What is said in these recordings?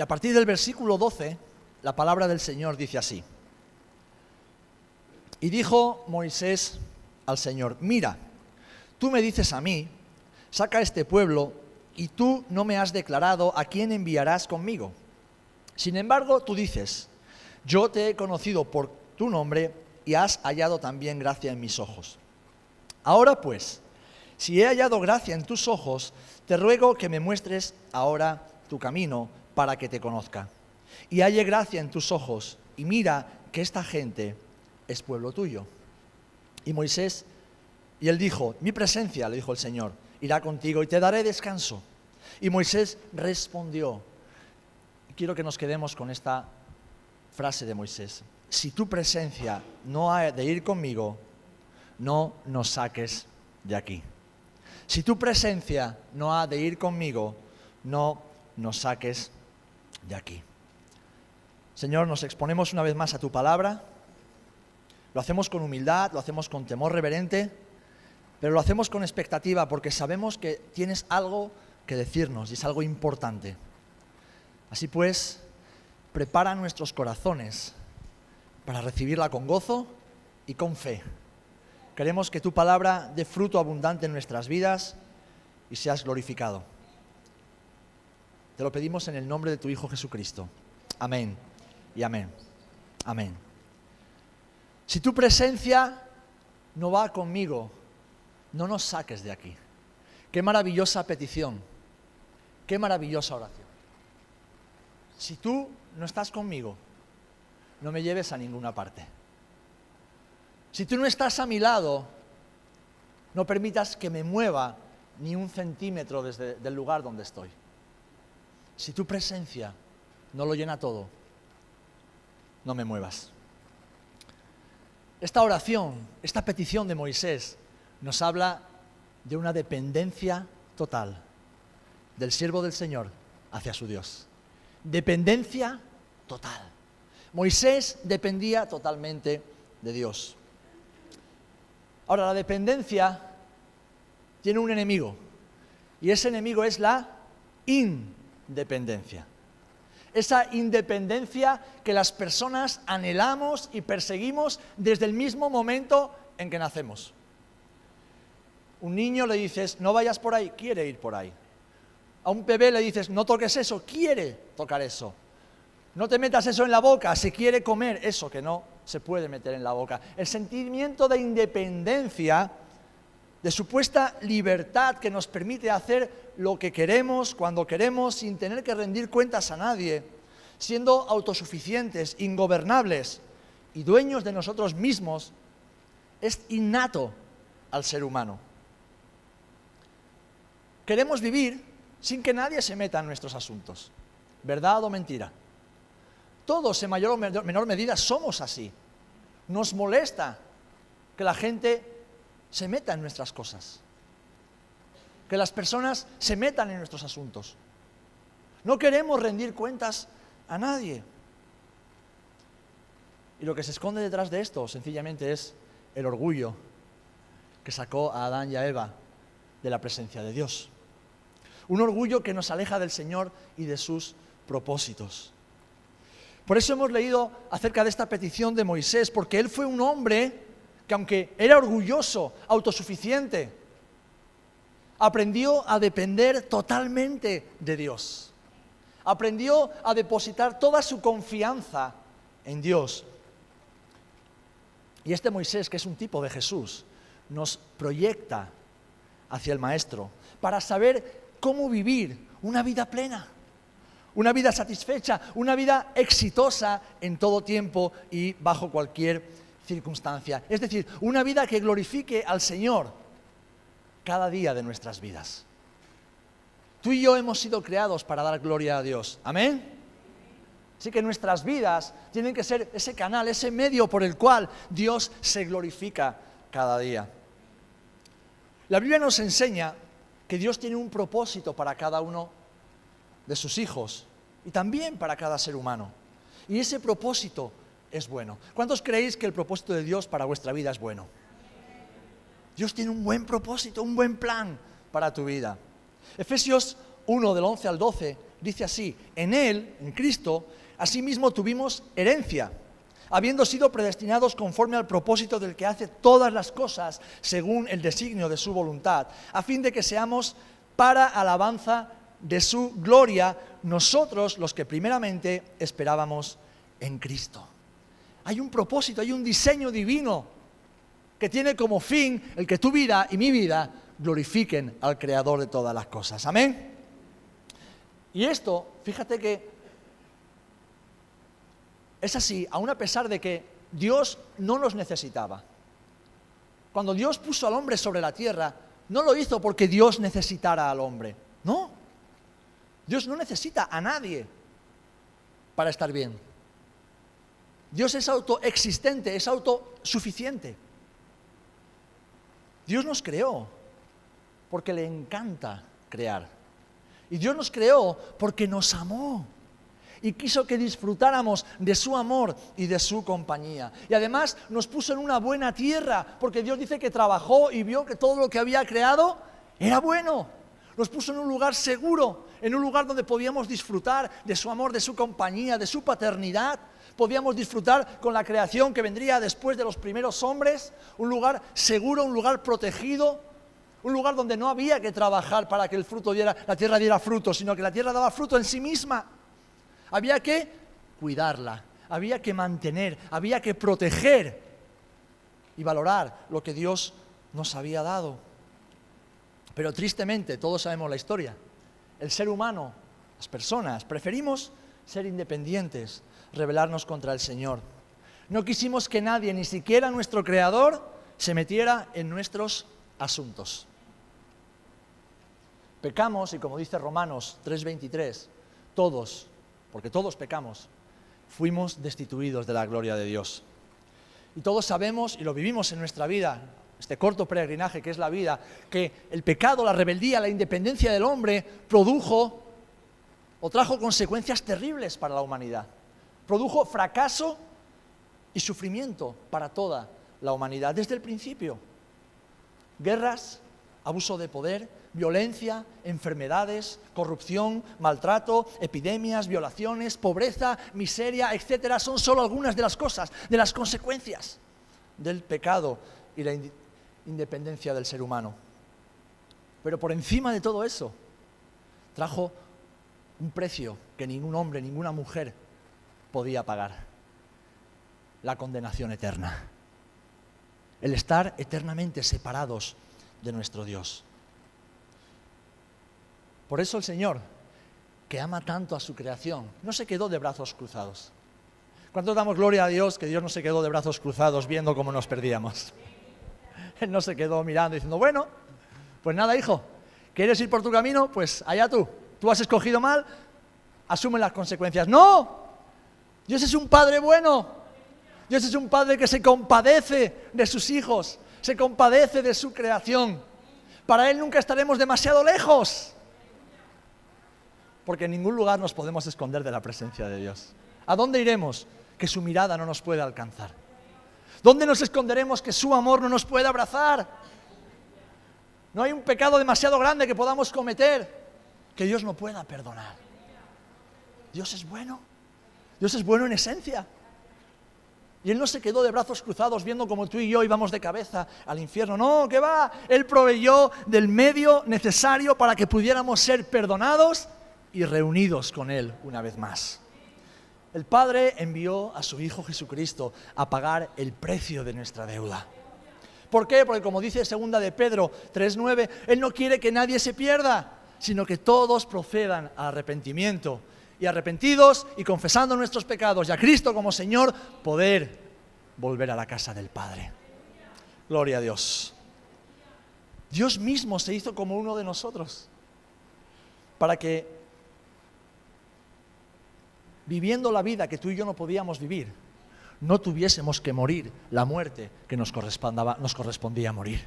partir del versículo 12, la palabra del Señor dice así. Y dijo Moisés al Señor, mira, tú me dices a mí, saca a este pueblo, y tú no me has declarado a quién enviarás conmigo. Sin embargo, tú dices, yo te he conocido por tu nombre y has hallado también gracia en mis ojos. Ahora pues, si he hallado gracia en tus ojos, te ruego que me muestres ahora tu camino para que te conozca. Y halle gracia en tus ojos, y mira que esta gente es pueblo tuyo. Y Moisés, y él dijo, mi presencia, le dijo el Señor, irá contigo y te daré descanso. Y Moisés respondió, quiero que nos quedemos con esta frase de Moisés, si tu presencia no ha de ir conmigo, no nos saques de aquí. Si tu presencia no ha de ir conmigo, no nos saques de aquí. Señor, nos exponemos una vez más a tu palabra, lo hacemos con humildad, lo hacemos con temor reverente, pero lo hacemos con expectativa porque sabemos que tienes algo que decirnos y es algo importante. Así pues, prepara nuestros corazones para recibirla con gozo y con fe. Queremos que tu palabra dé fruto abundante en nuestras vidas y seas glorificado. Te lo pedimos en el nombre de tu Hijo Jesucristo. Amén y amén. Amén. Si tu presencia no va conmigo, no nos saques de aquí. Qué maravillosa petición, qué maravillosa oración. Si tú no estás conmigo, no me lleves a ninguna parte. Si tú no estás a mi lado, no permitas que me mueva ni un centímetro del lugar donde estoy. Si tu presencia no lo llena todo, no me muevas. Esta oración, esta petición de Moisés, nos habla de una dependencia total del siervo del Señor hacia su Dios. Dependencia total. Moisés dependía totalmente de Dios. Ahora, la dependencia tiene un enemigo, y ese enemigo es la independencia. Esa independencia que las personas anhelamos y perseguimos desde el mismo momento en que nacemos. Un niño le dices, no vayas por ahí, quiere ir por ahí. A un bebé le dices, no toques eso, quiere tocar eso. No te metas eso en la boca, se quiere comer eso que no se puede meter en la boca. El sentimiento de independencia, de supuesta libertad que nos permite hacer lo que queremos, cuando queremos, sin tener que rendir cuentas a nadie, siendo autosuficientes, ingobernables y dueños de nosotros mismos, es innato al ser humano. Queremos vivir sin que nadie se meta en nuestros asuntos. ¿Verdad o mentira? Todos en mayor o menor medida somos así. Nos molesta que la gente se meta en nuestras cosas, que las personas se metan en nuestros asuntos. No queremos rendir cuentas a nadie. Y lo que se esconde detrás de esto sencillamente es el orgullo que sacó a Adán y a Eva de la presencia de Dios. Un orgullo que nos aleja del Señor y de sus propósitos. Por eso hemos leído acerca de esta petición de Moisés, porque él fue un hombre que, aunque era orgulloso, autosuficiente, aprendió a depender totalmente de Dios. Aprendió a depositar toda su confianza en Dios. Y este Moisés, que es un tipo de Jesús, nos proyecta hacia el Maestro para saber cómo vivir una vida plena, una vida satisfecha, una vida exitosa en todo tiempo y bajo cualquier circunstancia. Es decir, una vida que glorifique al Señor cada día de nuestras vidas. Tú y yo hemos sido creados para dar gloria a Dios. ¿Amén? Así que nuestras vidas tienen que ser ese canal, ese medio por el cual Dios se glorifica cada día. La Biblia nos enseña que Dios tiene un propósito para cada uno de sus hijos y también para cada ser humano. Y ese propósito es bueno. ¿Cuántos creéis que el propósito de Dios para vuestra vida es bueno? Dios tiene un buen propósito, un buen plan para tu vida. Efesios 1, del 11 al 12, dice así: en Él, en Cristo, asimismo tuvimos herencia, habiendo sido predestinados conforme al propósito del que hace todas las cosas según el designio de su voluntad, a fin de que seamos para alabanza de su gloria, nosotros los que primeramente esperábamos en Cristo. Hay un propósito, hay un diseño divino que tiene como fin el que tu vida y mi vida glorifiquen al Creador de todas las cosas. Amén. Y esto, fíjate que es así, aun a pesar de que Dios no nos necesitaba. Cuando Dios puso al hombre sobre la tierra, no lo hizo porque Dios necesitara al hombre. No. Dios no necesita a nadie para estar bien. Dios es autoexistente, es autosuficiente. Dios nos creó porque le encanta crear. Y Dios nos creó porque nos amó y quiso que disfrutáramos de su amor y de su compañía. Y además nos puso en una buena tierra, porque Dios dice que trabajó y vio que todo lo que había creado era bueno. Nos puso en un lugar seguro, en un lugar donde podíamos disfrutar de su amor, de su compañía, de su paternidad. Podíamos disfrutar con la creación que vendría después de los primeros hombres, un lugar seguro, un lugar protegido, un lugar donde no había que trabajar para que la tierra diera fruto, sino que la tierra daba fruto en sí misma. Había que cuidarla, había que mantener, había que proteger y valorar lo que Dios nos había dado. Pero tristemente, todos sabemos la historia. El ser humano, las personas, preferimos ser independientes, rebelarnos contra el Señor. No quisimos que nadie, ni siquiera nuestro Creador, se metiera en nuestros asuntos. Pecamos, y como dice Romanos 3:23, todos, porque todos pecamos, fuimos destituidos de la gloria de Dios. Y todos sabemos, y lo vivimos en nuestra vida, este corto peregrinaje que es la vida, que el pecado, la rebeldía, la independencia del hombre produjo o trajo consecuencias terribles para la humanidad. Produjo fracaso y sufrimiento para toda la humanidad desde el principio. Guerras, abuso de poder, violencia, enfermedades, corrupción, maltrato, epidemias, violaciones, pobreza, miseria, etcétera, son solo algunas de las cosas, de las consecuencias del pecado y la independencia del ser humano. Pero por encima de todo eso, trajo un precio que ningún hombre, ninguna mujer podía pagar: la condenación eterna, el estar eternamente separados de nuestro Dios. Por eso el Señor, que ama tanto a su creación, no se quedó de brazos cruzados. ¿Cuántos damos gloria a Dios que Dios no se quedó de brazos cruzados viendo cómo nos perdíamos? Él no se quedó mirando y diciendo: bueno, pues nada, hijo, ¿quieres ir por tu camino? Pues allá tú. Tú has escogido mal, asume las consecuencias. ¡No! Dios es un Padre bueno. Dios es un Padre que se compadece de sus hijos, se compadece de su creación. Para Él nunca estaremos demasiado lejos, porque en ningún lugar nos podemos esconder de la presencia de Dios. ¿A dónde iremos que su mirada no nos pueda alcanzar? ¿Dónde nos esconderemos que su amor no nos pueda abrazar? No hay un pecado demasiado grande que podamos cometer que Dios no pueda perdonar. Dios es bueno. Dios es bueno en esencia. Y Él no se quedó de brazos cruzados viendo como tú y yo íbamos de cabeza al infierno. No, ¿qué va? Él proveyó del medio necesario para que pudiéramos ser perdonados y reunidos con Él una vez más. El Padre envió a su Hijo Jesucristo a pagar el precio de nuestra deuda. ¿Por qué? Porque como dice 2 de Pedro 3:9, Él no quiere que nadie se pierda, sino que todos procedan al arrepentimiento. Y arrepentidos y confesando nuestros pecados y a Cristo como Señor, poder volver a la casa del Padre. Gloria a Dios. Dios mismo se hizo como uno de nosotros, para que, viviendo la vida que tú y yo no podíamos vivir, no tuviésemos que morir la muerte que nos correspondía morir.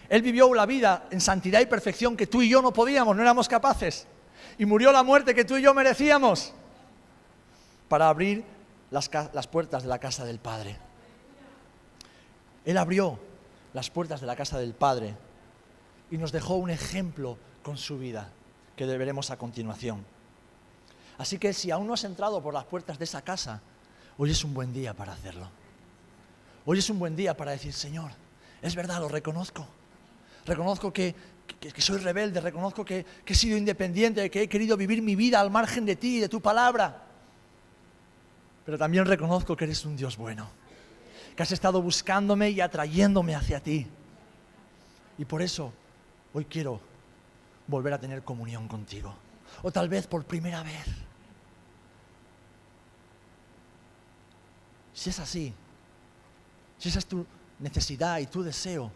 Él vivió la vida en santidad y perfección que tú y yo no podíamos, no éramos capaces. Y murió la muerte que tú y yo merecíamos para abrir las puertas de la casa del Padre. Él abrió las puertas de la casa del Padre y nos dejó un ejemplo con su vida que veremos a continuación. Así que si aún no has entrado por las puertas de esa casa, hoy es un buen día para hacerlo. Hoy es un buen día para decir, Señor, es verdad, lo reconozco. Reconozco que soy rebelde, reconozco que he sido independiente, que he querido vivir mi vida al margen de ti y de tu palabra. Pero también reconozco que eres un Dios bueno, que has estado buscándome y atrayéndome hacia ti. Y por eso hoy quiero volver a tener comunión contigo. O tal vez por primera vez. Si es así, si esa es tu necesidad y tu deseo,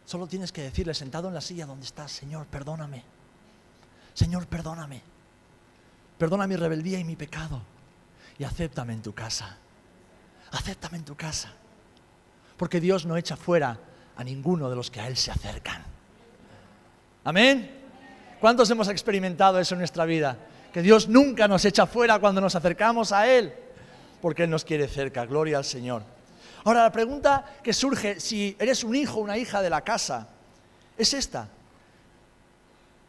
solo tienes que decirle sentado en la silla donde estás, Señor, perdóname. Señor, perdóname. Perdona mi rebeldía y mi pecado. Y acéptame en tu casa. Acéptame en tu casa. Porque Dios no echa fuera a ninguno de los que a Él se acercan. ¿Amén? ¿Cuántos hemos experimentado eso en nuestra vida? Que Dios nunca nos echa fuera cuando nos acercamos a Él. Porque Él nos quiere cerca. Gloria al Señor. Ahora, la pregunta que surge, si eres un hijo o una hija de la casa, es esta.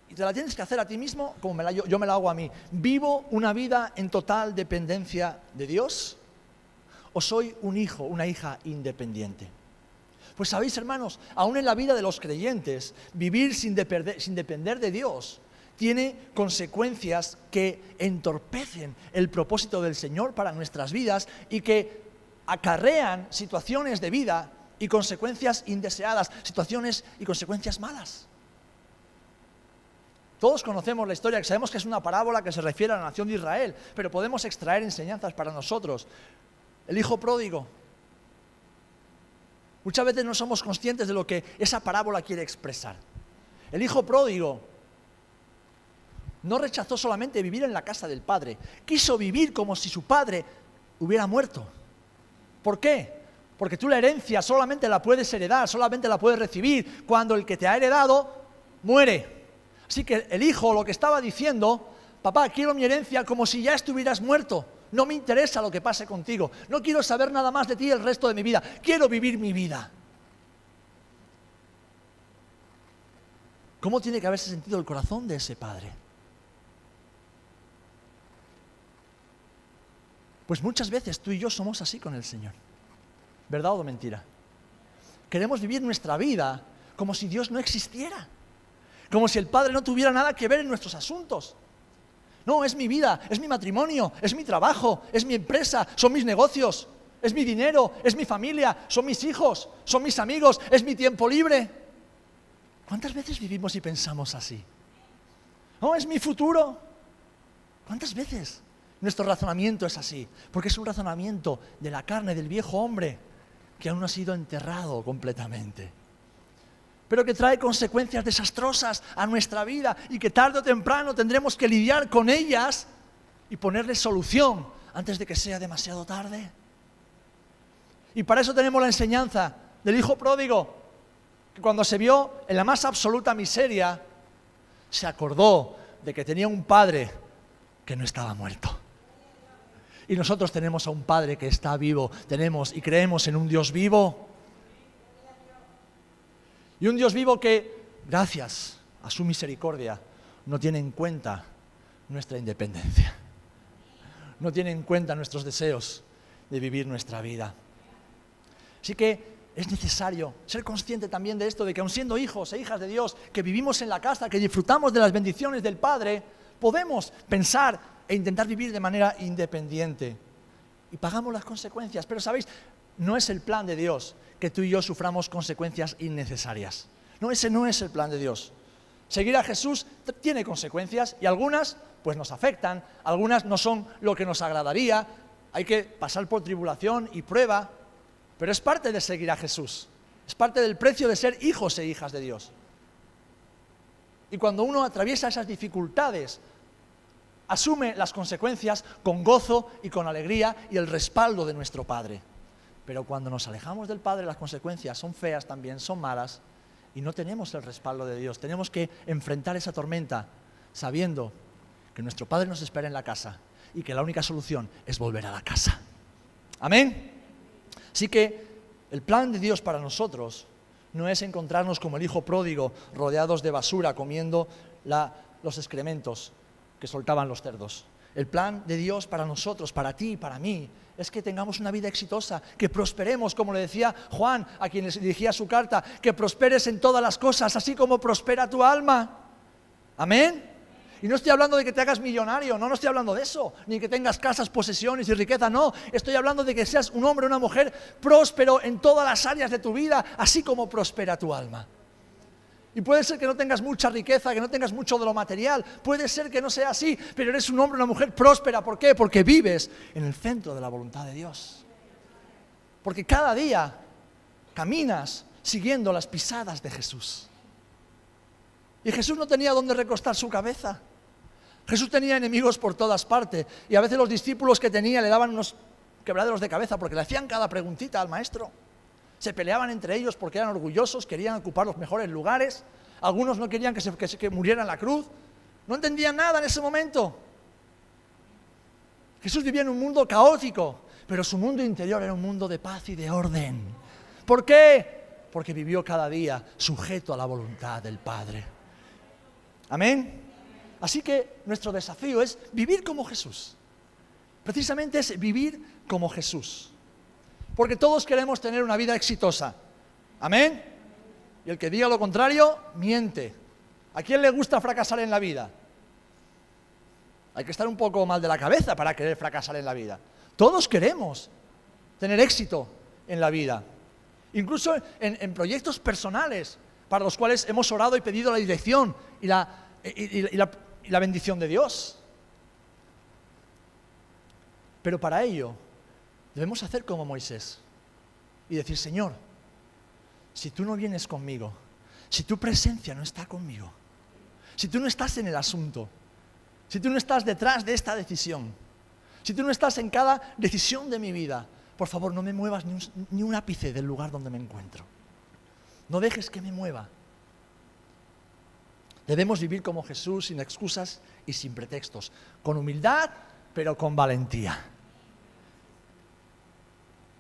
Y te la tienes que hacer a ti mismo como yo me la hago a mí. ¿Vivo una vida en total dependencia de Dios? ¿O soy un hijo, una hija independiente? Pues sabéis, hermanos, aún en la vida de los creyentes, vivir sin depender de Dios tiene consecuencias que entorpecen el propósito del Señor para nuestras vidas y que acarrean situaciones de vida y consecuencias indeseadas, situaciones y consecuencias malas. Todos conocemos la historia, que sabemos que es una parábola que se refiere a la nación de Israel, pero podemos extraer enseñanzas para nosotros. El hijo pródigo. Muchas veces no somos conscientes de lo que esa parábola quiere expresar. El hijo pródigo no rechazó solamente vivir en la casa del padre, quiso vivir como si su padre hubiera muerto. ¿Por qué? Porque tú la herencia solamente la puedes heredar, solamente la puedes recibir cuando el que te ha heredado muere. Así que el hijo lo que estaba diciendo, papá, quiero mi herencia como si ya estuvieras muerto. No me interesa lo que pase contigo. No quiero saber nada más de ti el resto de mi vida. Quiero vivir mi vida. ¿Cómo tiene que haberse sentido el corazón de ese padre? Pues muchas veces tú y yo somos así con el Señor. ¿Verdad o mentira? Queremos vivir nuestra vida como si Dios no existiera. Como si el Padre no tuviera nada que ver en nuestros asuntos. No, es mi vida, es mi matrimonio, es mi trabajo, es mi empresa, son mis negocios, es mi dinero, es mi familia, son mis hijos, son mis amigos, es mi tiempo libre. ¿Cuántas veces vivimos y pensamos así? No, es mi futuro. ¿Cuántas veces nuestro razonamiento es así? Porque es un razonamiento de la carne, del viejo hombre, que aún no ha sido enterrado completamente, pero que trae consecuencias desastrosas a nuestra vida y que tarde o temprano tendremos que lidiar con ellas y ponerles solución antes de que sea demasiado tarde. Y para eso tenemos la enseñanza del hijo pródigo, que cuando se vio en la más absoluta miseria, se acordó de que tenía un padre que no estaba muerto. Y nosotros tenemos a un Padre que está vivo, tenemos y creemos en un Dios vivo. Y un Dios vivo que, gracias a su misericordia, no tiene en cuenta nuestra independencia. No tiene en cuenta nuestros deseos de vivir nuestra vida. Así que es necesario ser consciente también de esto, de que aun siendo hijos e hijas de Dios, que vivimos en la casa, que disfrutamos de las bendiciones del Padre, podemos pensar e intentar vivir de manera independiente. Y pagamos las consecuencias. Pero, ¿sabéis? No es el plan de Dios que tú y yo suframos consecuencias innecesarias. No, ese no es el plan de Dios. Seguir a Jesús tiene consecuencias y algunas pues nos afectan, algunas no son lo que nos agradaría, hay que pasar por tribulación y prueba, pero es parte de seguir a Jesús, es parte del precio de ser hijos e hijas de Dios. Y cuando uno atraviesa esas dificultades, asume las consecuencias con gozo y con alegría y el respaldo de nuestro Padre. Pero cuando nos alejamos del Padre, las consecuencias son feas también, son malas, y no tenemos el respaldo de Dios. Tenemos que enfrentar esa tormenta sabiendo que nuestro Padre nos espera en la casa y que la única solución es volver a la casa. ¿Amén? Así que el plan de Dios para nosotros no es encontrarnos como el hijo pródigo, rodeados de basura, comiendo los excrementos que soltaban los cerdos. El plan de Dios para nosotros, para ti y para mí, es que tengamos una vida exitosa, que prosperemos, como le decía Juan, a quien les dirigía su carta, que prosperes en todas las cosas, así como prospera tu alma. Amén. Y no estoy hablando de que te hagas millonario, no estoy hablando de eso, ni que tengas casas, posesiones y riqueza, no. Estoy hablando de que seas un hombre o una mujer próspero en todas las áreas de tu vida, así como prospera tu alma. Y puede ser que no tengas mucha riqueza, que no tengas mucho de lo material, puede ser que no sea así, pero eres un hombre o una mujer próspera. ¿Por qué? Porque vives en el centro de la voluntad de Dios. Porque cada día caminas siguiendo las pisadas de Jesús. Y Jesús no tenía dónde recostar su cabeza. Jesús tenía enemigos por todas partes, y a veces los discípulos que tenía le daban unos quebraderos de cabeza porque le hacían cada preguntita al maestro. Se peleaban entre ellos porque eran orgullosos, querían ocupar los mejores lugares. Algunos no querían que muriera en la cruz. No entendían nada en ese momento. Jesús vivía en un mundo caótico, pero su mundo interior era un mundo de paz y de orden. ¿Por qué? Porque vivió cada día sujeto a la voluntad del Padre. Amén. Así que nuestro desafío es vivir como Jesús. Precisamente es vivir como Jesús. Porque todos queremos tener una vida exitosa. Amén. Y el que diga lo contrario, miente. ¿A quién le gusta fracasar en la vida? Hay que estar un poco mal de la cabeza para querer fracasar en la vida. Todos queremos tener éxito en la vida. Incluso en proyectos personales para los cuales hemos orado y pedido la dirección y la bendición de Dios. Pero para ello debemos hacer como Moisés y decir: Señor, si tú no vienes conmigo, si tu presencia no está conmigo, si tú no estás en el asunto, si tú no estás detrás de esta decisión, si tú no estás en cada decisión de mi vida, por favor, no me muevas ni un ápice del lugar donde me encuentro. No dejes que me mueva. Debemos vivir como Jesús, sin excusas y sin pretextos, con humildad, pero con valentía.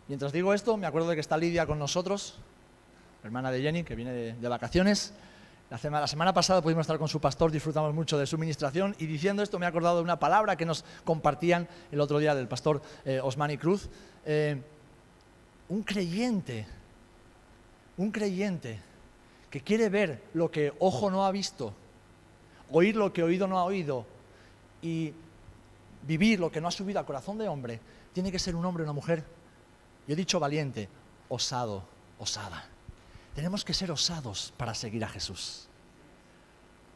Mientras digo esto, me acuerdo de que está Lidia con nosotros, hermana de Jenny, que viene de vacaciones. La semana pasada pudimos estar con su pastor, disfrutamos mucho de su ministración, y diciendo esto me he acordado de una palabra que nos compartían el otro día del pastor Osmani Cruz. Un creyente que quiere ver lo que ojo no ha visto, oír lo que oído no ha oído y vivir lo que no ha subido al corazón de hombre, tiene que ser un hombre o una mujer, yo he dicho valiente, osado, osada. Tenemos que ser osados para seguir a Jesús.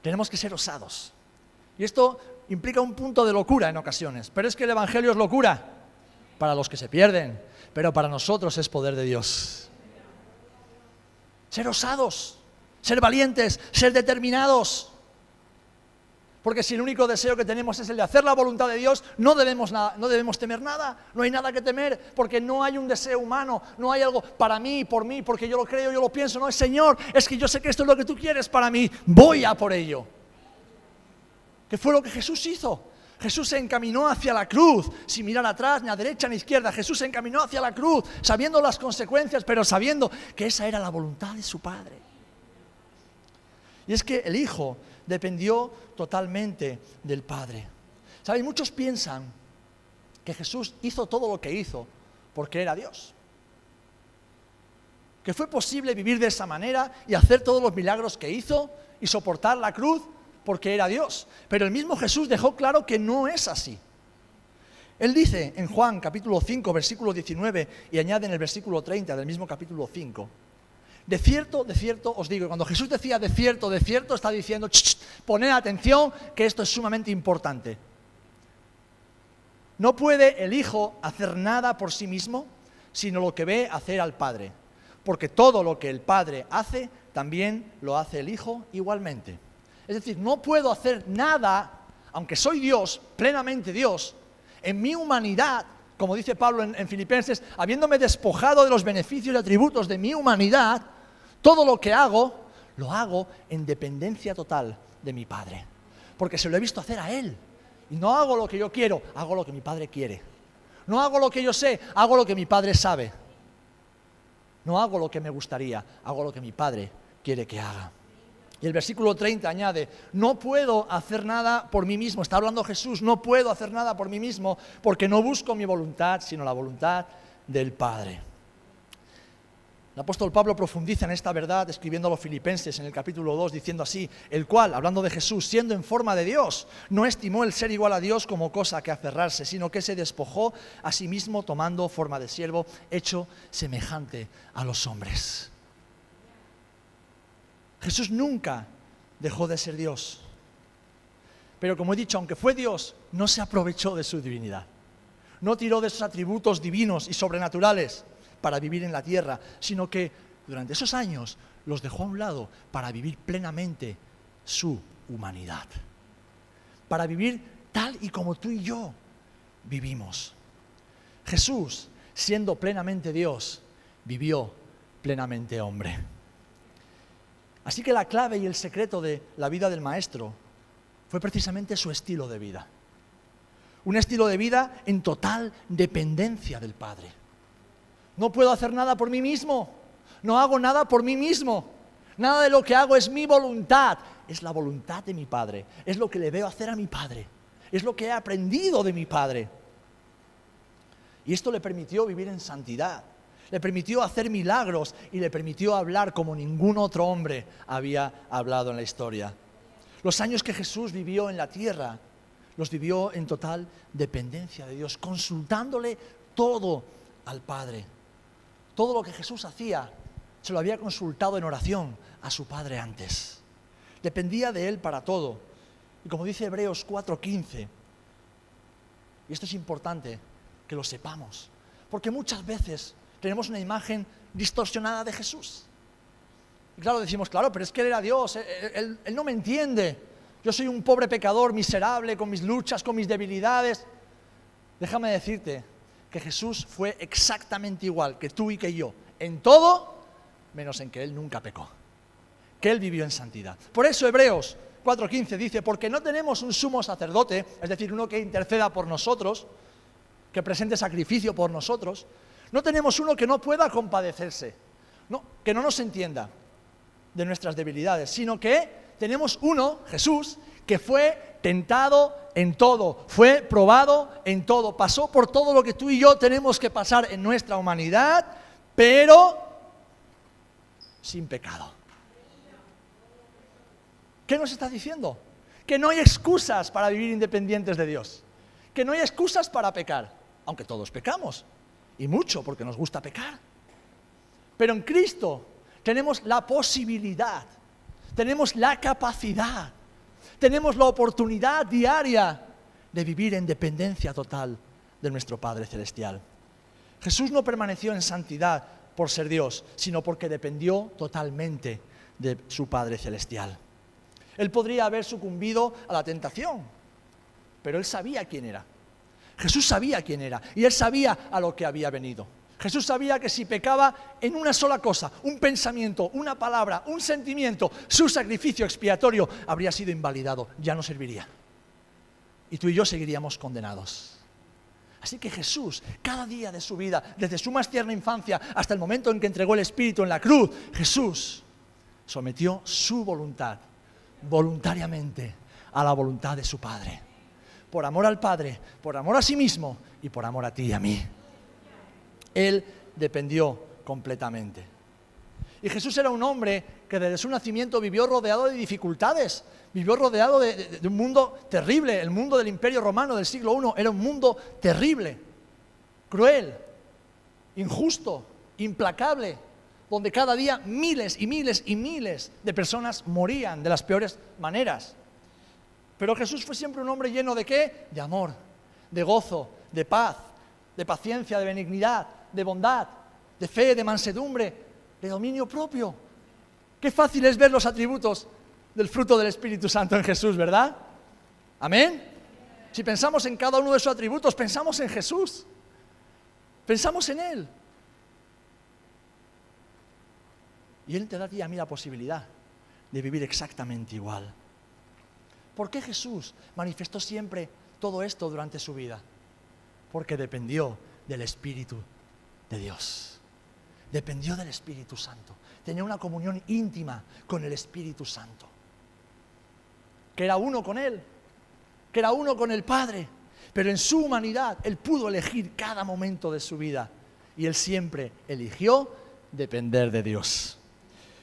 Tenemos que ser osados. Y esto implica un punto de locura en ocasiones, pero es que el Evangelio es locura para los que se pierden, pero para nosotros es poder de Dios. Ser osados, ser valientes, ser determinados. Porque si el único deseo que tenemos es el de hacer la voluntad de Dios, no debemos temer nada, no hay nada que temer, porque no hay un deseo humano, no hay algo para mí, por mí, porque yo lo creo, yo lo pienso, no es Señor, es que yo sé que esto es lo que tú quieres para mí, voy a por ello. ¿Qué fue lo que Jesús hizo? Jesús se encaminó hacia la cruz, sin mirar atrás, ni a derecha ni a izquierda. Jesús se encaminó hacia la cruz, sabiendo las consecuencias, pero sabiendo que esa era la voluntad de su Padre. Y es que el Hijo dependió totalmente del Padre. ¿Saben? Muchos piensan que Jesús hizo todo lo que hizo porque era Dios. Que fue posible vivir de esa manera y hacer todos los milagros que hizo y soportar la cruz porque era Dios. Pero el mismo Jesús dejó claro que no es así. Él dice en Juan capítulo 5, versículo 19, y añade en el versículo 30 del mismo capítulo 5, de cierto os digo. Cuando Jesús decía de cierto, está diciendo, poned atención que esto es sumamente importante. No puede el Hijo hacer nada por sí mismo, sino lo que ve hacer al Padre. Porque todo lo que el Padre hace, también lo hace el Hijo igualmente. Es decir, no puedo hacer nada, aunque soy Dios, plenamente Dios, en mi humanidad, como dice Pablo en Filipenses, habiéndome despojado de los beneficios y atributos de mi humanidad, todo lo que hago, lo hago en dependencia total de mi Padre. Porque se lo he visto hacer a Él. Y no hago lo que yo quiero, hago lo que mi Padre quiere. No hago lo que yo sé, hago lo que mi Padre sabe. No hago lo que me gustaría, hago lo que mi Padre quiere que haga. Y el versículo 30 añade, no puedo hacer nada por mí mismo. Está hablando Jesús, no puedo hacer nada por mí mismo porque no busco mi voluntad, sino la voluntad del Padre. El apóstol Pablo profundiza en esta verdad escribiendo a los Filipenses en el capítulo 2 diciendo así, el cual, hablando de Jesús, siendo en forma de Dios, no estimó el ser igual a Dios como cosa que aferrarse, sino que se despojó a sí mismo tomando forma de siervo, hecho semejante a los hombres. Jesús nunca dejó de ser Dios, pero como he dicho, aunque fue Dios, no se aprovechó de su divinidad, no tiró de sus atributos divinos y sobrenaturales para vivir en la tierra, sino que durante esos años los dejó a un lado para vivir plenamente su humanidad, para vivir tal y como tú y yo vivimos. Jesús, siendo plenamente Dios, vivió plenamente hombre. Así que la clave y el secreto de la vida del Maestro fue precisamente su estilo de vida. Un estilo de vida en total dependencia del Padre. No puedo hacer nada por mí mismo, no hago nada por mí mismo, nada de lo que hago es mi voluntad, es la voluntad de mi Padre, es lo que le veo hacer a mi Padre, es lo que he aprendido de mi Padre. Y esto le permitió vivir en santidad, le permitió hacer milagros y le permitió hablar como ningún otro hombre había hablado en la historia. Los años que Jesús vivió en la tierra, los vivió en total dependencia de Dios, consultándole todo al Padre. Todo lo que Jesús hacía se lo había consultado en oración a su Padre antes. Dependía de Él para todo. Y como dice Hebreos 4:15, y esto es importante que lo sepamos, porque muchas veces tenemos una imagen distorsionada de Jesús. Y claro, decimos, claro, pero es que Él era Dios, Él no me entiende. Yo soy un pobre pecador miserable con mis luchas, con mis debilidades. Déjame decirte que Jesús fue exactamente igual que tú y que yo, en todo, menos en que Él nunca pecó, que Él vivió en santidad. Por eso Hebreos 4:15 dice, porque no tenemos un sumo sacerdote, es decir, uno que interceda por nosotros, que presente sacrificio por nosotros, no tenemos uno que no pueda compadecerse, que no nos entienda de nuestras debilidades, sino que tenemos uno, Jesús, que fue tentado en todo, fue probado en todo, pasó por todo lo que tú y yo tenemos que pasar en nuestra humanidad, pero sin pecado. ¿Qué nos está diciendo? Que no hay excusas para vivir independientes de Dios, que no hay excusas para pecar, aunque todos pecamos, y mucho porque nos gusta pecar. Pero en Cristo tenemos la posibilidad, tenemos la capacidad, tenemos la oportunidad diaria de vivir en dependencia total de nuestro Padre Celestial. Jesús no permaneció en santidad por ser Dios, sino porque dependió totalmente de su Padre Celestial. Él podría haber sucumbido a la tentación, pero Él sabía quién era. Jesús sabía quién era y Él sabía a lo que había venido. Jesús sabía que si pecaba en una sola cosa, un pensamiento, una palabra, un sentimiento, su sacrificio expiatorio habría sido invalidado, ya no serviría. Y tú y yo seguiríamos condenados. Así que Jesús, cada día de su vida, desde su más tierna infancia hasta el momento en que entregó el Espíritu en la cruz, Jesús sometió su voluntad voluntariamente a la voluntad de su Padre. Por amor al Padre, por amor a sí mismo y por amor a ti y a mí. Él dependió completamente. Y Jesús era un hombre que desde su nacimiento vivió rodeado de dificultades, vivió rodeado de un mundo terrible. El mundo del Imperio Romano del siglo I era un mundo terrible, cruel, injusto, implacable, donde cada día miles y miles y miles de personas morían de las peores maneras. Pero Jesús fue siempre un hombre lleno ¿de qué? De amor, de gozo, de paz, de paciencia, de benignidad, de bondad, de fe, de mansedumbre, de dominio propio. Qué fácil es ver los atributos del fruto del Espíritu Santo en Jesús, ¿verdad? ¿Amén? Si pensamos en cada uno de sus atributos, pensamos en Jesús. Pensamos en Él. Y Él te da a ti y a mí la posibilidad de vivir exactamente igual. ¿Por qué Jesús manifestó siempre todo esto durante su vida? Porque dependió del Espíritu de Dios. Dependió del Espíritu Santo. Tenía una comunión íntima con el Espíritu Santo. Que era uno con Él, que era uno con el Padre. Pero en su humanidad, Él pudo elegir cada momento de su vida. Y Él siempre eligió depender de Dios.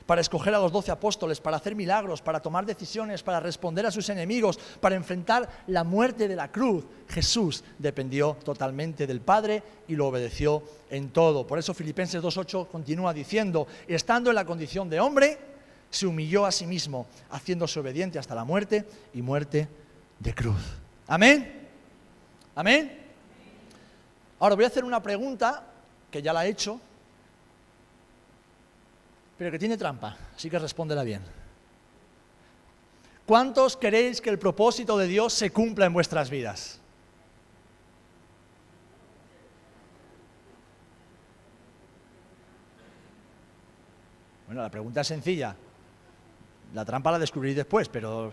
Para escoger a los 12 apóstoles, para hacer milagros, para tomar decisiones, para responder a sus enemigos, para enfrentar la muerte de la cruz, Jesús dependió totalmente del Padre y lo obedeció en todo. Por eso Filipenses 2:8 continúa diciendo, estando en la condición de hombre, se humilló a sí mismo, haciéndose obediente hasta la muerte y muerte de cruz. ¿Amén? ¿Amén? Ahora voy a hacer una pregunta que ya la he hecho, pero que tiene trampa, así que respóndela bien. ¿Cuántos queréis que el propósito de Dios se cumpla en vuestras vidas? Bueno, la pregunta es sencilla. La trampa la descubrí después, pero...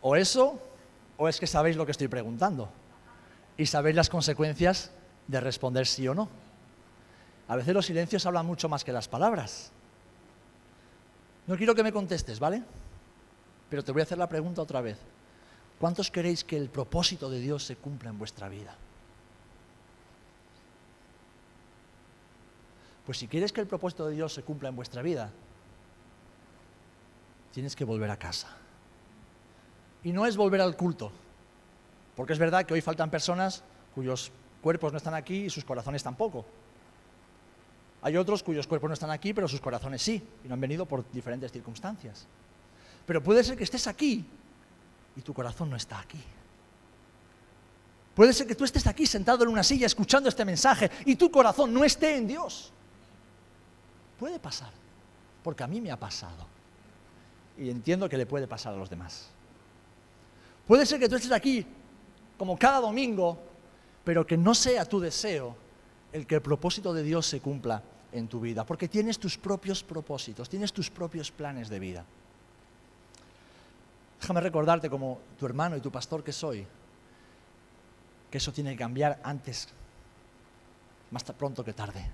O eso, o es que sabéis lo que estoy preguntando. Y sabéis las consecuencias de responder sí o no. A veces los silencios hablan mucho más que las palabras. No quiero que me contestes, ¿vale? Pero te voy a hacer la pregunta otra vez. ¿Cuántos queréis que el propósito de Dios se cumpla en vuestra vida? Pues si quieres que el propósito de Dios se cumpla en vuestra vida, tienes que volver a casa. Y no es volver al culto, porque es verdad que hoy faltan personas cuyos cuerpos no están aquí y sus corazones tampoco. Hay otros cuyos cuerpos no están aquí, pero sus corazones sí, y no han venido por diferentes circunstancias. Pero puede ser que estés aquí y tu corazón no está aquí. Puede ser que tú estés aquí sentado en una silla escuchando este mensaje y tu corazón no esté en Dios. Puede pasar, porque a mí me ha pasado. Y entiendo que le puede pasar a los demás. Puede ser que tú estés aquí como cada domingo, pero que no sea tu deseo el que el propósito de Dios se cumpla en tu vida, porque tienes tus propios propósitos, tienes tus propios planes de vida. Déjame recordarte como tu hermano y tu pastor que soy, que eso tiene que cambiar antes, más pronto que tarde.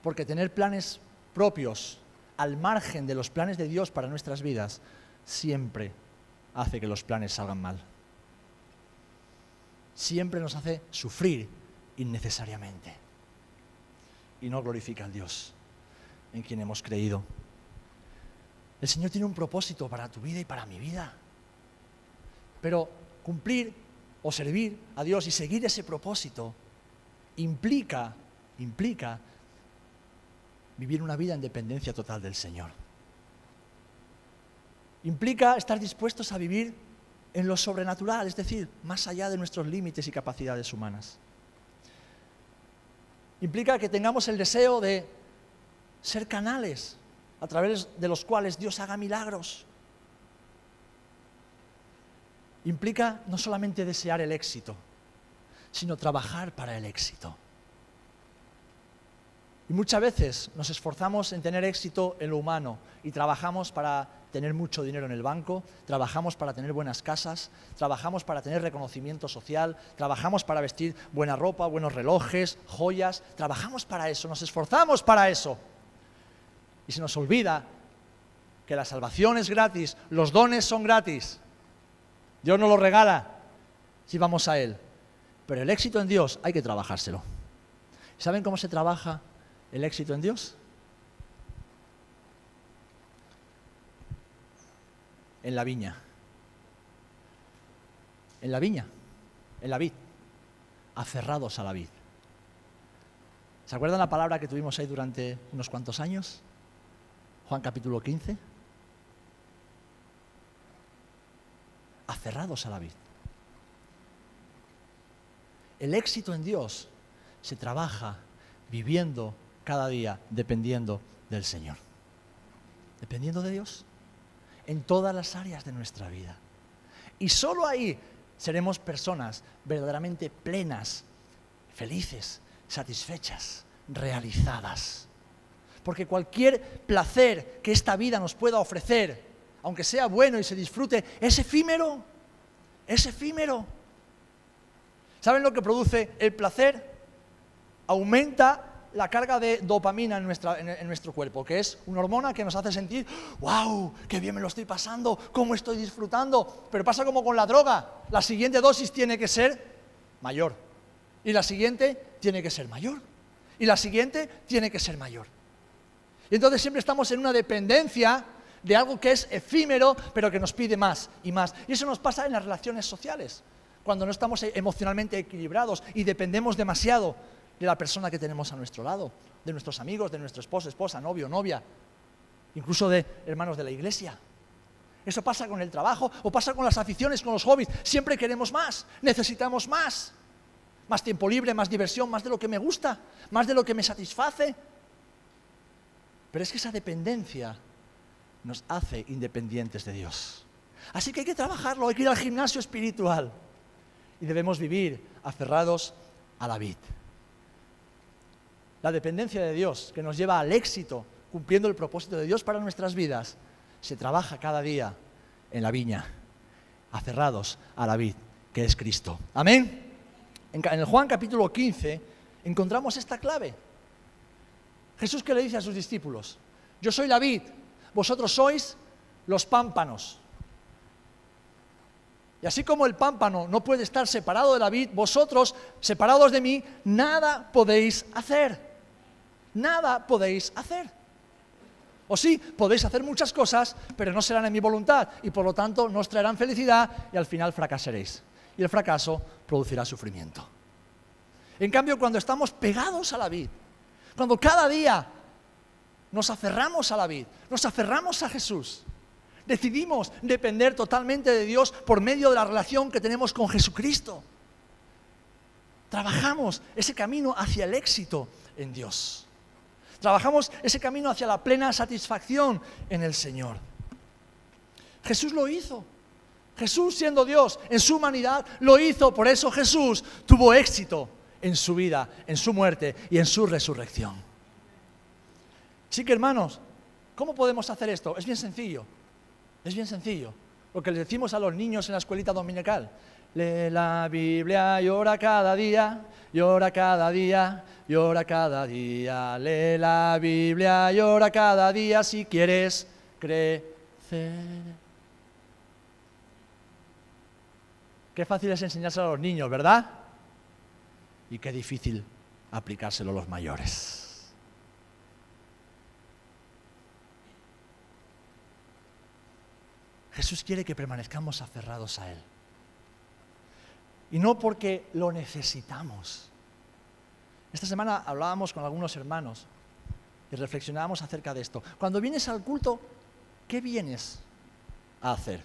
Porque tener planes propios al margen de los planes de Dios para nuestras vidas siempre hace que los planes salgan mal. Siempre nos hace sufrir innecesariamente y no glorifica al Dios en quien hemos creído. El Señor tiene un propósito para tu vida y para mi vida, pero cumplir o servir a Dios y seguir ese propósito implica vivir una vida en dependencia total del Señor. Implica estar dispuestos a vivir en lo sobrenatural, es decir, más allá de nuestros límites y capacidades humanas. Implica que tengamos el deseo de ser canales a través de los cuales Dios haga milagros. Implica no solamente desear el éxito, sino trabajar para el éxito. Y muchas veces nos esforzamos en tener éxito en lo humano y trabajamos para tener mucho dinero en el banco, trabajamos para tener buenas casas, trabajamos para tener reconocimiento social, trabajamos para vestir buena ropa, buenos relojes, joyas, trabajamos para eso, nos esforzamos para eso. Y se nos olvida que la salvación es gratis, los dones son gratis, Dios nos los regala si vamos a Él. Pero el éxito en Dios hay que trabajárselo. ¿Saben cómo se trabaja el éxito en Dios? En la viña. En la viña, en la vid. Aferrados a la vid. ¿Se acuerdan la palabra que tuvimos ahí durante unos cuantos años? Juan capítulo 15. Aferrados a la vid. El éxito en Dios se trabaja viviendo cada día dependiendo del Señor. Dependiendo de Dios en todas las áreas de nuestra vida. Y solo ahí seremos personas verdaderamente plenas, felices, satisfechas, realizadas. Porque cualquier placer que esta vida nos pueda ofrecer, aunque sea bueno y se disfrute, es efímero, es efímero. ¿Saben lo que produce el placer? Aumenta la carga de dopamina en nuestro cuerpo, que es una hormona que nos hace sentir, ¡wow! ¡Qué bien me lo estoy pasando! ¡Cómo estoy disfrutando! Pero pasa como con la droga. La siguiente dosis tiene que ser mayor. Y la siguiente tiene que ser mayor. Y la siguiente tiene que ser mayor. Y entonces siempre estamos en una dependencia de algo que es efímero, pero que nos pide más y más. Y eso nos pasa en las relaciones sociales, cuando no estamos emocionalmente equilibrados y dependemos demasiado de la persona que tenemos a nuestro lado, de nuestros amigos, de nuestro esposo, esposa, novio, novia, incluso de hermanos de la iglesia. Eso pasa con el trabajo o pasa con las aficiones, con los hobbies. Siempre queremos más, necesitamos más. Más tiempo libre, más diversión, más de lo que me gusta, más de lo que me satisface. Pero es que esa dependencia nos hace independientes de Dios. Así que hay que trabajarlo, hay que ir al gimnasio espiritual. Y debemos vivir aferrados a la vid. La dependencia de Dios, que nos lleva al éxito, cumpliendo el propósito de Dios para nuestras vidas, se trabaja cada día en la viña, aferrados a la vid, que es Cristo. Amén. En el Juan capítulo 15 encontramos esta clave. Jesús, ¿qué le dice a sus discípulos? Yo soy la vid, vosotros sois los pámpanos. Y así como el pámpano no puede estar separado de la vid, vosotros, separados de mí, nada podéis hacer. Nada podéis hacer. O sí, podéis hacer muchas cosas, pero no serán en mi voluntad y por lo tanto no os traerán felicidad y al final fracasaréis. Y el fracaso producirá sufrimiento. En cambio, cuando estamos pegados a la vid, cuando cada día nos aferramos a la vid, nos aferramos a Jesús, decidimos depender totalmente de Dios por medio de la relación que tenemos con Jesucristo. Trabajamos ese camino hacia el éxito en Dios. Trabajamos ese camino hacia la plena satisfacción en el Señor. Jesús lo hizo. Jesús, siendo Dios en su humanidad, lo hizo. Por eso Jesús tuvo éxito en su vida, en su muerte y en su resurrección. Así que, hermanos, ¿cómo podemos hacer esto? Es bien sencillo. Es bien sencillo. Lo que les decimos a los niños en la escuelita dominical. Lee la Biblia y ora cada día, y ora cada día, y ora cada día. Lee la Biblia y ora cada día si quieres crecer. Qué fácil es enseñárselo a los niños, ¿verdad? Y qué difícil aplicárselo a los mayores. Jesús quiere que permanezcamos aferrados a Él. Y no porque lo necesitamos. Esta semana hablábamos con algunos hermanos y reflexionábamos acerca de esto. Cuando vienes al culto, ¿qué vienes a hacer?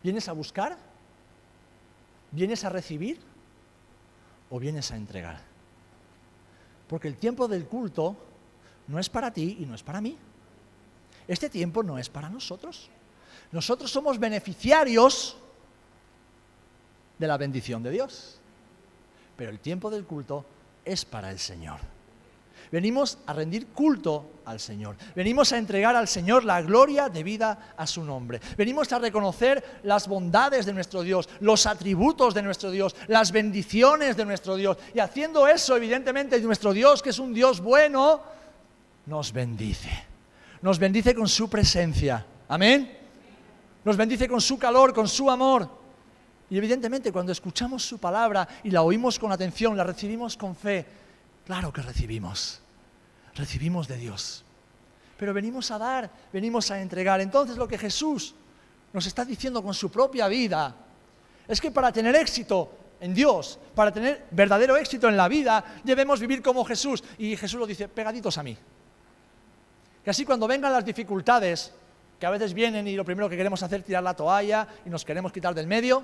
¿Vienes a buscar? ¿Vienes a recibir? ¿O vienes a entregar? Porque el tiempo del culto no es para ti y no es para mí. Este tiempo no es para nosotros. Nosotros somos beneficiarios de la bendición de Dios. Pero el tiempo del culto es para el Señor. Venimos a rendir culto al Señor. Venimos a entregar al Señor la gloria debida a su nombre. Venimos a reconocer las bondades de nuestro Dios, los atributos de nuestro Dios, las bendiciones de nuestro Dios. Y haciendo eso, evidentemente, nuestro Dios, que es un Dios bueno, nos bendice. Nos bendice con su presencia. Amén. Nos bendice con su calor, con su amor. Y evidentemente cuando escuchamos su palabra y la oímos con atención, la recibimos con fe, claro que recibimos de Dios. Pero venimos a dar, venimos a entregar. Entonces lo que Jesús nos está diciendo con su propia vida es que para tener éxito en Dios, para tener verdadero éxito en la vida, debemos vivir como Jesús. Y Jesús lo dice, pegaditos a mí. Que así cuando vengan las dificultades, que a veces vienen y lo primero que queremos hacer es tirar la toalla y nos queremos quitar del medio,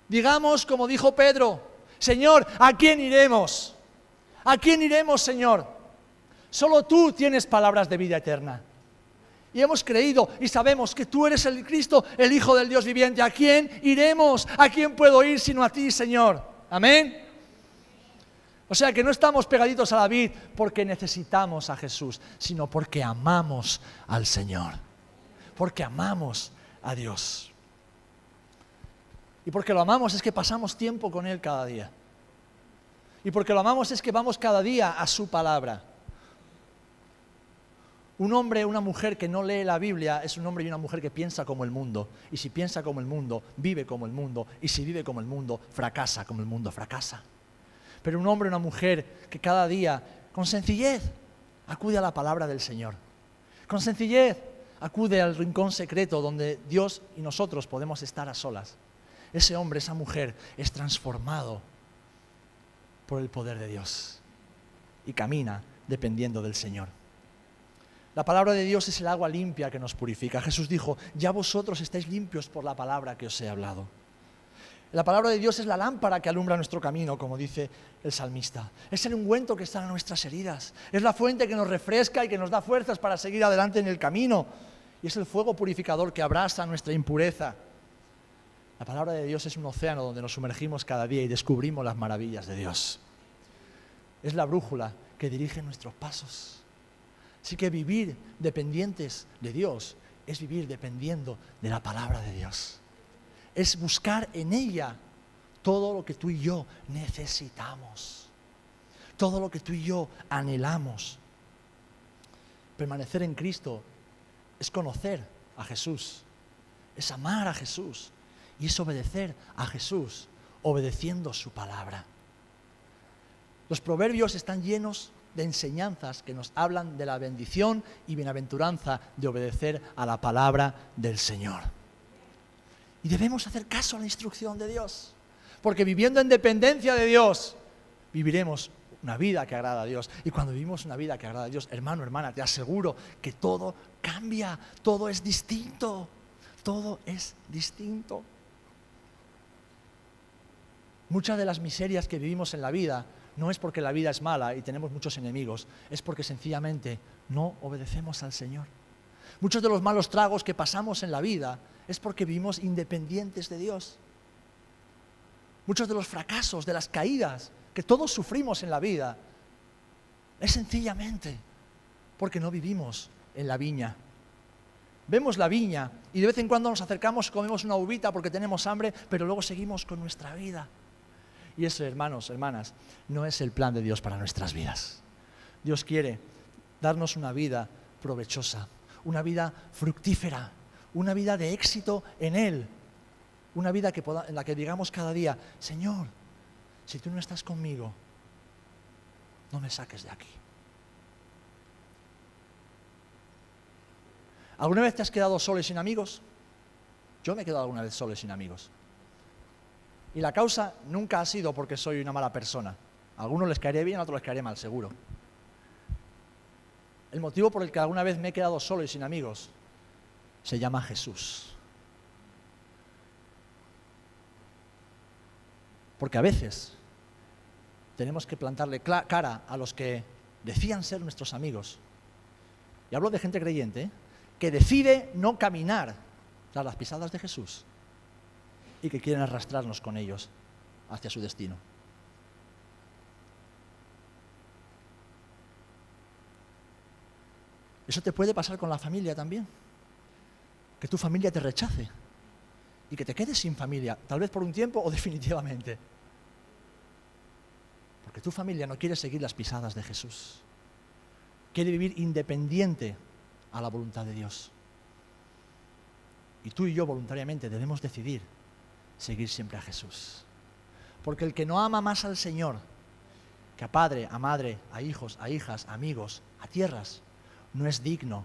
digamos como dijo Pedro, Señor, ¿a quién iremos? ¿A quién iremos, Señor? Solo tú tienes palabras de vida eterna. Y hemos creído y sabemos que tú eres el Cristo, el Hijo del Dios viviente. ¿A quién iremos? ¿A quién puedo ir sino a ti, Señor? Amén. O sea que no estamos pegaditos a la vid porque necesitamos a Jesús, sino porque amamos al Señor, porque amamos a Dios. Y porque lo amamos es que pasamos tiempo con Él cada día. Y porque lo amamos es que vamos cada día a su palabra. Un hombre o una mujer que no lee la Biblia es un hombre y una mujer que piensa como el mundo. Y si piensa como el mundo, vive como el mundo. Y si vive como el mundo, fracasa como el mundo fracasa. Pero un hombre o una mujer que cada día, con sencillez, acude a la palabra del Señor. Con sencillez, acude al rincón secreto donde Dios y nosotros podemos estar a solas. Ese hombre, esa mujer, es transformado por el poder de Dios y camina dependiendo del Señor. La palabra de Dios es el agua limpia que nos purifica. Jesús dijo, ya vosotros estáis limpios por la palabra que os he hablado. La palabra de Dios es la lámpara que alumbra nuestro camino, como dice el salmista. Es el ungüento que está en nuestras heridas. Es la fuente que nos refresca y que nos da fuerzas para seguir adelante en el camino. Y es el fuego purificador que abrasa nuestra impureza. La palabra de Dios es un océano donde nos sumergimos cada día y descubrimos las maravillas de Dios. Es la brújula que dirige nuestros pasos. Así que vivir dependientes de Dios es vivir dependiendo de la palabra de Dios. Es buscar en ella todo lo que tú y yo necesitamos. Todo lo que tú y yo anhelamos. Permanecer en Cristo es conocer a Jesús. Es amar a Jesús. Y es obedecer a Jesús, obedeciendo su palabra. Los proverbios están llenos de enseñanzas que nos hablan de la bendición y bienaventuranza de obedecer a la palabra del Señor. Y debemos hacer caso a la instrucción de Dios, porque viviendo en dependencia de Dios, viviremos una vida que agrada a Dios. Y cuando vivimos una vida que agrada a Dios, hermano, hermana, te aseguro que todo cambia, todo es distinto, todo es distinto. Muchas de las miserias que vivimos en la vida no es porque la vida es mala y tenemos muchos enemigos, es porque sencillamente no obedecemos al Señor. Muchos de los malos tragos que pasamos en la vida es porque vivimos independientes de Dios. Muchos de los fracasos, de las caídas que todos sufrimos en la vida, es sencillamente porque no vivimos en la viña. Vemos la viña y de vez en cuando nos acercamos, comemos una uvita porque tenemos hambre, pero luego seguimos con nuestra vida. Y eso, hermanos, hermanas, no es el plan de Dios para nuestras vidas. Dios quiere darnos una vida provechosa, una vida fructífera, una vida de éxito en Él, una vida en la que digamos cada día, Señor, si tú no estás conmigo, no me saques de aquí. ¿Alguna vez te has quedado solo y sin amigos? Yo me he quedado alguna vez solo y sin amigos. Y la causa nunca ha sido porque soy una mala persona. A algunos les caeré bien, a otros les caeré mal, seguro. El motivo por el que alguna vez me he quedado solo y sin amigos se llama Jesús. Porque a veces tenemos que plantarle cara a los que decían ser nuestros amigos. Y hablo de gente creyente, que decide no caminar tras las pisadas de Jesús y que quieren arrastrarnos con ellos hacia su destino. Eso te puede pasar con la familia también. Que tu familia te rechace y que te quedes sin familia, tal vez por un tiempo o definitivamente. Porque tu familia no quiere seguir las pisadas de Jesús. Quiere vivir independiente a la voluntad de Dios. Y tú y yo voluntariamente debemos decidir seguir siempre a Jesús. Porque el que no ama más al Señor que a padre, a madre, a hijos, a hijas, a amigos, a tierras, no es digno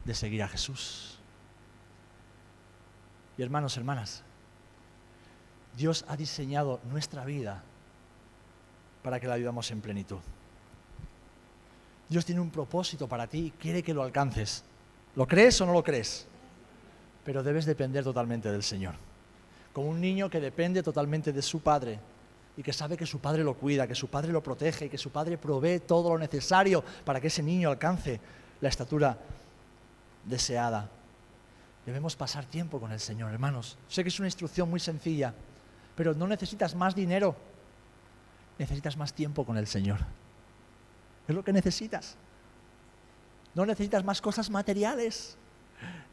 de seguir a Jesús. Y hermanos, hermanas, Dios ha diseñado nuestra vida para que la vivamos en plenitud. Dios tiene un propósito para ti y quiere que lo alcances. ¿Lo crees o no lo crees? Pero debes depender totalmente del Señor. Como un niño que depende totalmente de su padre y que sabe que su padre lo cuida, que su padre lo protege y que su padre provee todo lo necesario para que ese niño alcance la estatura deseada. Debemos pasar tiempo con el Señor, hermanos. Sé que es una instrucción muy sencilla, pero no necesitas más dinero, necesitas más tiempo con el Señor. Es lo que necesitas. No necesitas más cosas materiales,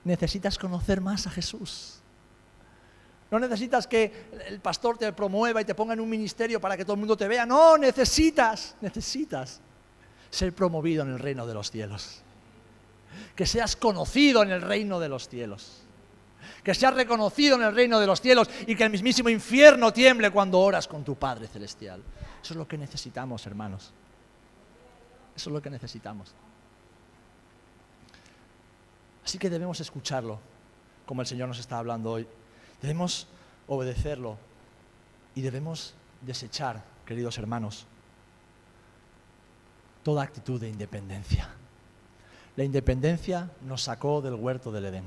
necesitas conocer más a Jesús. No necesitas que el pastor te promueva y te ponga en un ministerio para que todo el mundo te vea. No, necesitas ser promovido en el reino de los cielos. Que seas conocido en el reino de los cielos. Que seas reconocido en el reino de los cielos y que el mismísimo infierno tiemble cuando oras con tu Padre Celestial. Eso es lo que necesitamos, hermanos. Eso es lo que necesitamos. Así que debemos escucharlo, como el Señor nos está hablando hoy. Debemos obedecerlo y debemos desechar, queridos hermanos, toda actitud de independencia. La independencia nos sacó del huerto del Edén.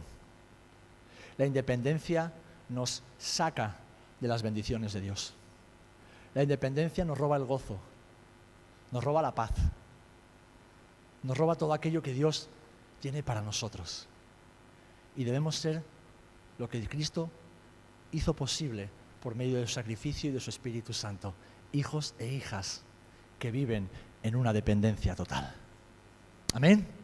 La independencia nos saca de las bendiciones de Dios. La independencia nos roba el gozo, nos roba la paz, nos roba todo aquello que Dios tiene para nosotros. Y debemos ser lo que Cristo hizo posible por medio de su sacrificio y de su Espíritu Santo, hijos e hijas que viven en una dependencia total. Amén.